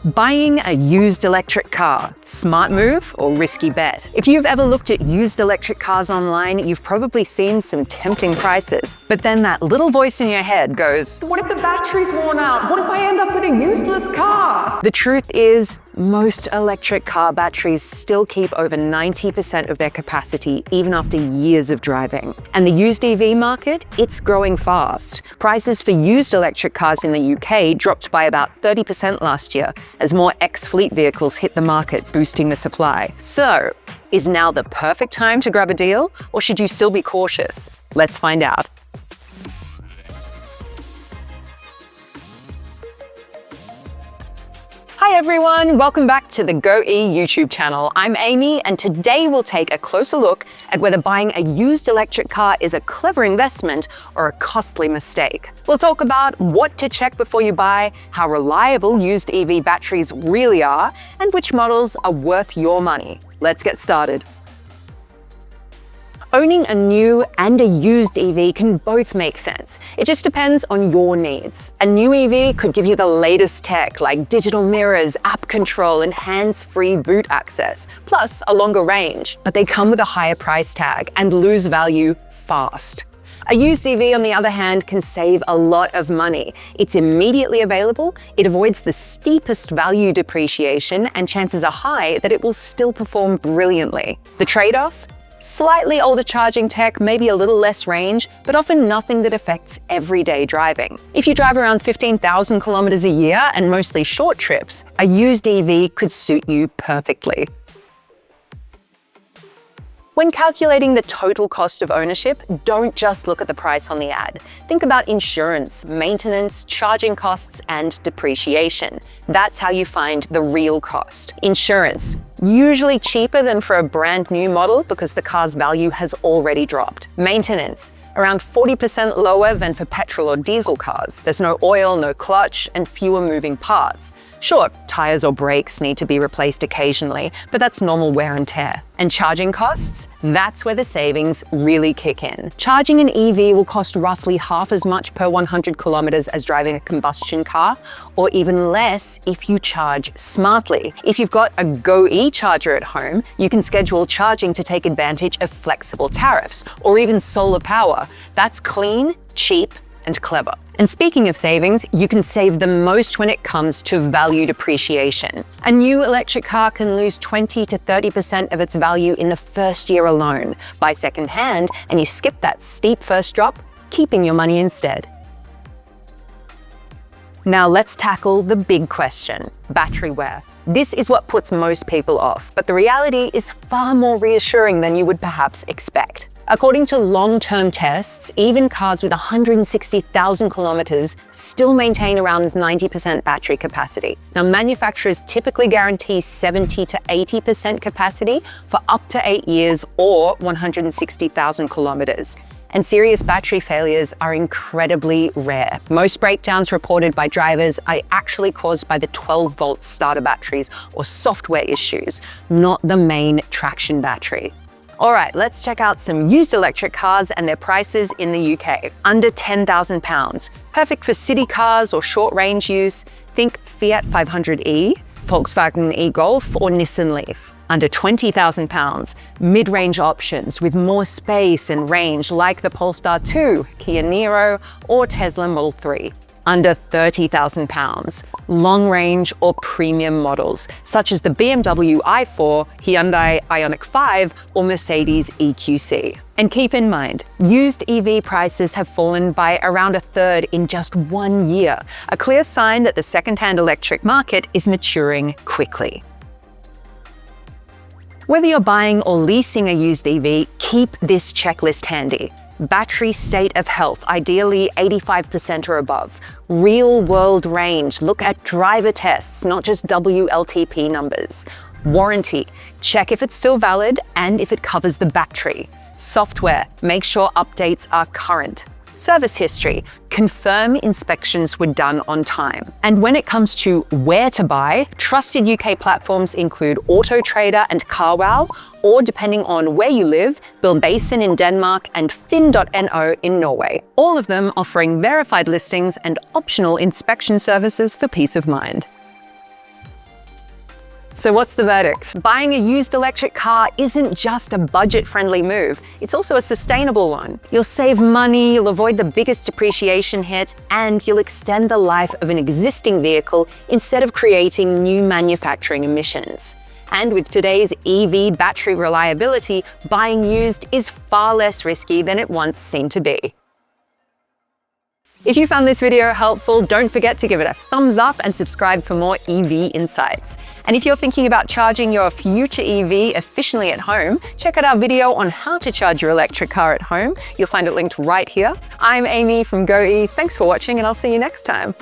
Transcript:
Buying a used electric car, smart move or risky bet? If you've ever looked at used electric cars online, you've probably seen some tempting prices. But then that little voice in your head goes, what if the battery's worn out? What if I end up with a useless car? The truth is, most electric car batteries still keep over 90% of their capacity even after years of driving. And the used EV market, it's growing fast. Prices for used electric cars in the UK dropped by about 30% last year as more ex-fleet vehicles hit the market, boosting the supply. So, is now the perfect time to grab a deal, or should you still be cautious? Let's find out. Hi everyone, welcome back to the GoE YouTube channel. I'm Amy, and today we'll take a closer look at whether buying a used electric car is a clever investment or a costly mistake. We'll talk about what to check before you buy, how reliable used EV batteries really are, and which models are worth your money. Let's get started. Owning a new and a used EV can both make sense. It just depends on your needs. A new EV could give you the latest tech like digital mirrors, app control, and hands-free boot access, plus a longer range. But they come with a higher price tag and lose value fast. A used EV, on the other hand, can save a lot of money. It's immediately available, it avoids the steepest value depreciation, and chances are high that it will still perform brilliantly. The trade-off? Slightly older charging tech, maybe a little less range, but often nothing that affects everyday driving. If you drive around 15,000 kilometers a year and mostly short trips, a used EV could suit you perfectly. When calculating the total cost of ownership, don't just look at the price on the ad. Think about insurance, maintenance, charging costs, and depreciation. That's how you find the real cost. Insurance, usually cheaper than for a brand new model because the car's value has already dropped. Maintenance, around 40% lower than for petrol or diesel cars. There's no oil, no clutch, and fewer moving parts. Sure, tires or brakes need to be replaced occasionally, but that's normal wear and tear. And charging costs? That's where the savings really kick in. Charging an EV will cost roughly half as much per 100 kilometers as driving a combustion car, or even less if you charge smartly. If you've got a GoE charger at home, you can schedule charging to take advantage of flexible tariffs, or even solar power. That's clean, cheap, and clever. And speaking of savings, you can save the most when it comes to value depreciation. A new electric car can lose 20 to 30% of its value in the first year alone. Buy secondhand, and you skip that steep first drop, keeping your money instead. Now let's tackle the big question, battery wear. This is what puts most people off, but the reality is far more reassuring than you would perhaps expect. According to long-term tests, even cars with 160,000 kilometers still maintain around 90% battery capacity. Now, manufacturers typically guarantee 70 to 80% capacity for up to 8 years or 160,000 kilometers. And serious battery failures are incredibly rare. Most breakdowns reported by drivers are actually caused by the 12-volt starter batteries or software issues, not the main traction battery. All right, let's check out some used electric cars and their prices in the UK. Under £10,000, perfect for city cars or short-range use. Think Fiat 500e, Volkswagen e-Golf, or Nissan Leaf. Under £20,000, mid-range options with more space and range like the Polestar 2, Kia Niro, or Tesla Model 3. Under £30,000, long-range or premium models, such as the BMW i4, Hyundai Ioniq 5, or Mercedes EQC. And keep in mind, used EV prices have fallen by around a third in just 1 year, a clear sign that the second-hand electric market is maturing quickly. Whether you're buying or leasing a used EV, keep this checklist handy. Battery state of health, ideally 85% or above. Real-world range, look at driver tests, not just WLTP numbers. Warranty, check if it's still valid and if it covers the battery. Software, make sure updates are current. Service history, confirm inspections were done on time. And when it comes to where to buy, trusted UK platforms include Auto Trader and CarWow, or depending on where you live, Bill Basin in Denmark and Finn.no in Norway. All of them offering verified listings and optional inspection services for peace of mind. So what's the verdict? Buying a used electric car isn't just a budget-friendly move, it's also a sustainable one. You'll save money, you'll avoid the biggest depreciation hit, and you'll extend the life of an existing vehicle instead of creating new manufacturing emissions. And with today's EV battery reliability, buying used is far less risky than it once seemed to be. If you found this video helpful, don't forget to give it a thumbs up and subscribe for more EV insights. And if you're thinking about charging your future EV efficiently at home, check out our video on how to charge your electric car at home. You'll find it linked right here. I'm Amy from GoE. Thanks for watching, and I'll see you next time.